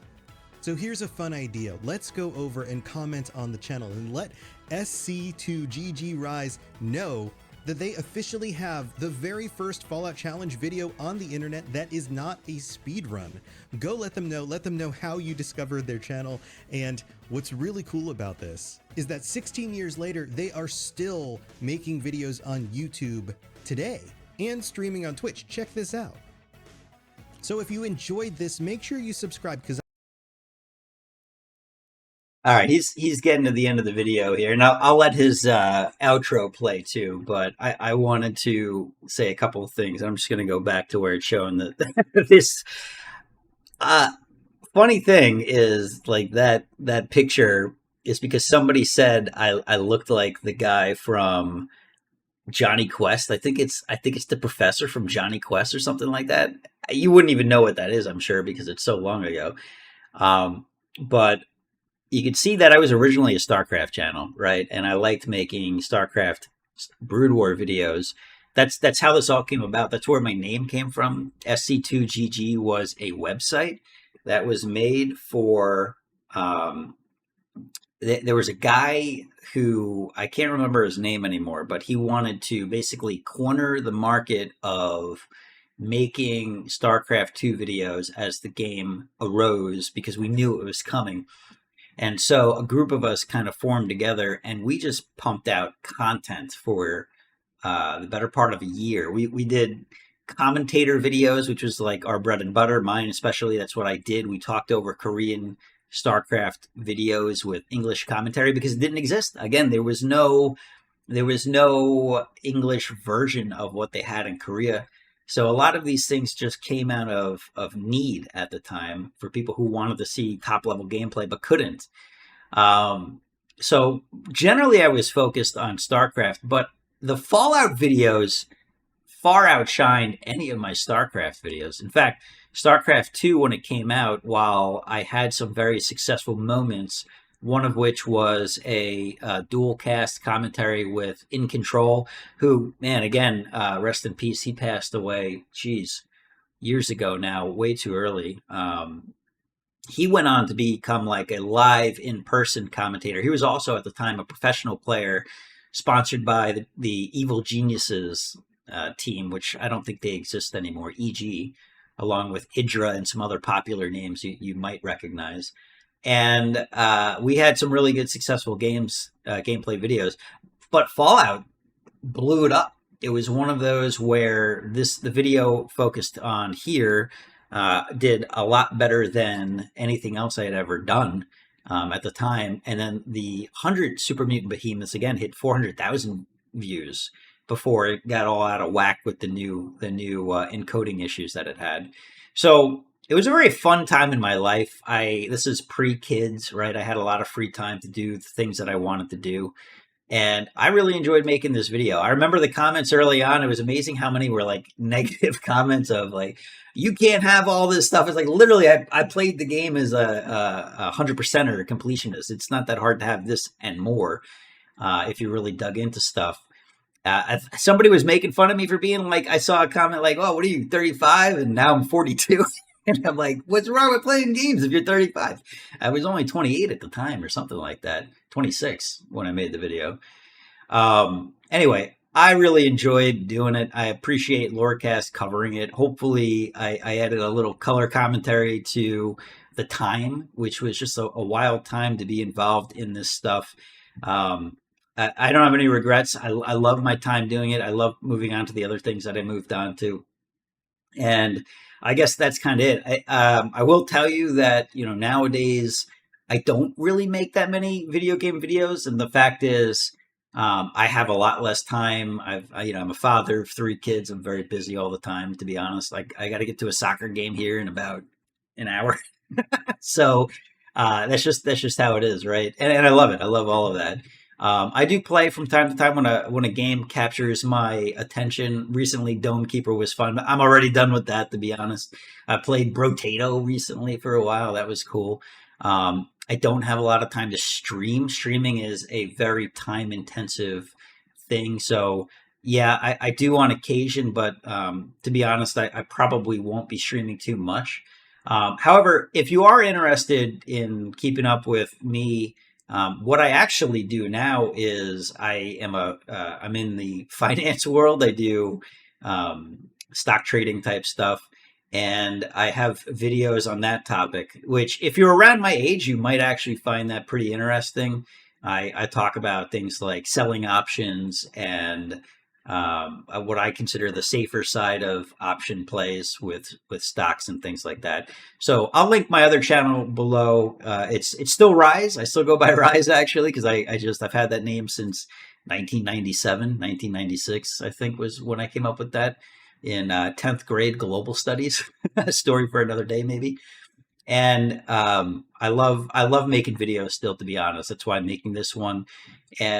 So here's a fun idea. Let's go over and comment on the channel and let SC2GG Rise know that they officially have the very first Fallout Challenge video on the internet that is not a speed run. Go let them know how you discovered their channel, and what's really cool about this is that 16 years later, they are still making videos on YouTube today and streaming on Twitch. Check this out. So if you enjoyed this, make sure you subscribe, because All right, he's getting to the end of the video here, and I'll let his outro play too. But I wanted to say a couple of things. I'm just going to go back to where it's showing that this funny thing is like that picture is because somebody said I looked like the guy from Johnny Quest. I think it's the professor from Johnny Quest or something like that. You wouldn't even know what that is, I'm sure, because it's so long ago. But you could see that I was originally a StarCraft channel, right? And I liked making StarCraft Brood War videos. That's how this all came about. That's where my name came from. SC2GG was a website that was made for. There was a guy who I can't remember his name anymore, but he wanted to basically corner the market of making StarCraft 2 videos as the game arose because we knew it was coming. And so a group of us kind of formed together and we just pumped out content for the better part of a year. We did commentator videos, which was like our bread and butter. Mine especially, that's what I did. We talked over Korean StarCraft videos with English commentary because it didn't exist. Again, there was no English version of what they had in Korea. So a lot of these things just came out of need at the time for people who wanted to see top level gameplay but couldn't. So generally I was focused on StarCraft, but the Fallout videos far outshined any of my StarCraft videos. In fact, StarCraft 2, when it came out, while I had some very successful moments, one of which was a dual cast commentary with In Control, who, man, again, rest in peace, he passed away, geez, years ago now, way too early. He went on to become like a live in-person commentator. He was also at the time a professional player sponsored by the Evil Geniuses team, which I don't think they exist anymore, EG, along with Idra and some other popular names you might recognize. And we had some really good successful gameplay videos. But Fallout blew it up. It was one of those where the video focused on here did a lot better than anything else I had ever done at the time. And then the 100 Super Mutant Behemoths again hit 400,000 views before it got all out of whack with the new encoding issues that it had. So it was a very fun time in my life. This is pre-kids, right? I had a lot of free time to do the things that I wanted to do. And I really enjoyed making this video. I remember the comments early on. It was amazing how many were like negative comments of like, you can't have all this stuff. It's like literally, I played the game as a 100%er, a completionist. It's not that hard to have this and more if you really dug into stuff. Somebody was making fun of me for being like, I saw a comment like, oh, what are you, 35? And now I'm 42. And I'm like, what's wrong with playing games if you're 35? I was only 28 at the time or something like that, 26 when I made the video. Anyway, I really enjoyed doing it. I appreciate Lorecast covering it. Hopefully, I added a little color commentary to the time, which was just a wild time to be involved in this stuff. I don't have any regrets. I love my time doing it. I love moving on to the other things that I moved on to. And I guess that's kind of it. I will tell you that, nowadays I don't really make that many video game videos. And the fact is, I have a lot less time. I'm a father of 3 kids. I'm very busy all the time, to be honest. Like I got to get to a soccer game here in about an hour. So that's just how it is, right? And I love it. I love all of that. I do play from time to time when a game captures my attention. Recently, Dome Keeper was fun, but I'm already done with that, to be honest. I played Brotato recently for a while. That was cool. I don't have a lot of time to stream. Streaming is a very time intensive thing. So yeah, I do on occasion, but to be honest, I probably won't be streaming too much. However, if you are interested in keeping up with me, what I actually do now is I'm in the finance world. I do stock trading type stuff, and I have videos on that topic. Which, if you're around my age, you might actually find that pretty interesting. I talk about things like selling options and what I consider the safer side of option plays with stocks and things like that. So I'll link my other channel below. It's still Rise. I still go by Rise actually because I've had that name since 1997, 1996. I think was when I came up with that in 10th grade global studies. A story for another day maybe. And I love making videos still, to be honest. That's why I'm making this one.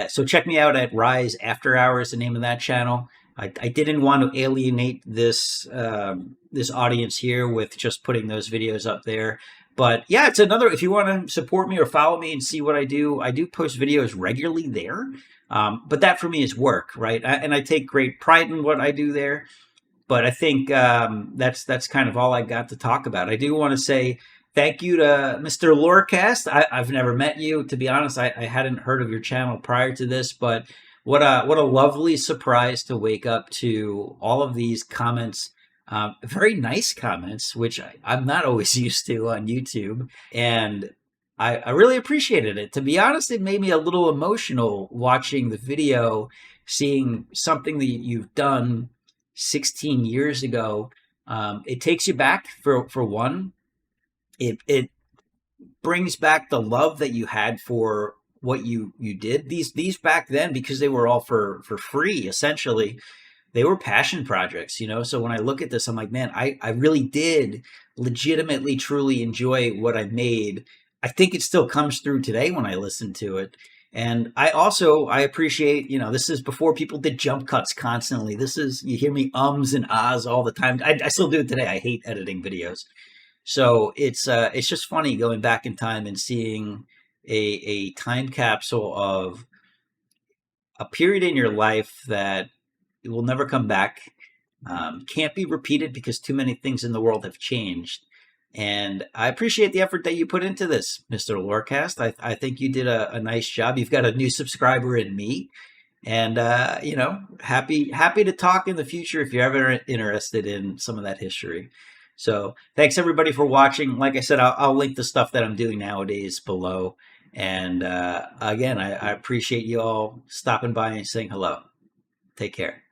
So check me out at Rise After Hours, the name of that channel. I didn't want to alienate this audience here with just putting those videos up there. But yeah, it's another, if you want to support me or follow me and see what I do post videos regularly there. But that for me is work, right? And I take great pride in what I do there. But I think that's kind of all I got to talk about. I do want to say thank you to Mr. Lorecast. I've never met you, to be honest. I hadn't heard of your channel prior to this, but what a lovely surprise to wake up to all of these comments, very nice comments, which I'm not always used to on YouTube, and I really appreciated it. To be honest, it made me a little emotional watching the video, seeing something that you've done 16 years ago. It takes you back for one. It brings back the love that you had for what you did. These back then, because they were all for free, essentially, they were passion projects, So when I look at this, I'm like, man, I really did legitimately, truly enjoy what I made. I think it still comes through today when I listen to it. And I appreciate, this is before people did jump cuts constantly. You hear me ums and ahs all the time. I still do it today. I hate editing videos. So it's just funny going back in time and seeing a time capsule of a period in your life that will never come back, can't be repeated because too many things in the world have changed. And I appreciate the effort that you put into this, Mr. Lorecast. I think you did a nice job. You've got a new subscriber in me. And, happy to talk in the future if you're ever interested in some of that history. So thanks everybody for watching. Like I said, I'll link the stuff that I'm doing nowadays below. And again, I appreciate you all stopping by and saying hello. Take care.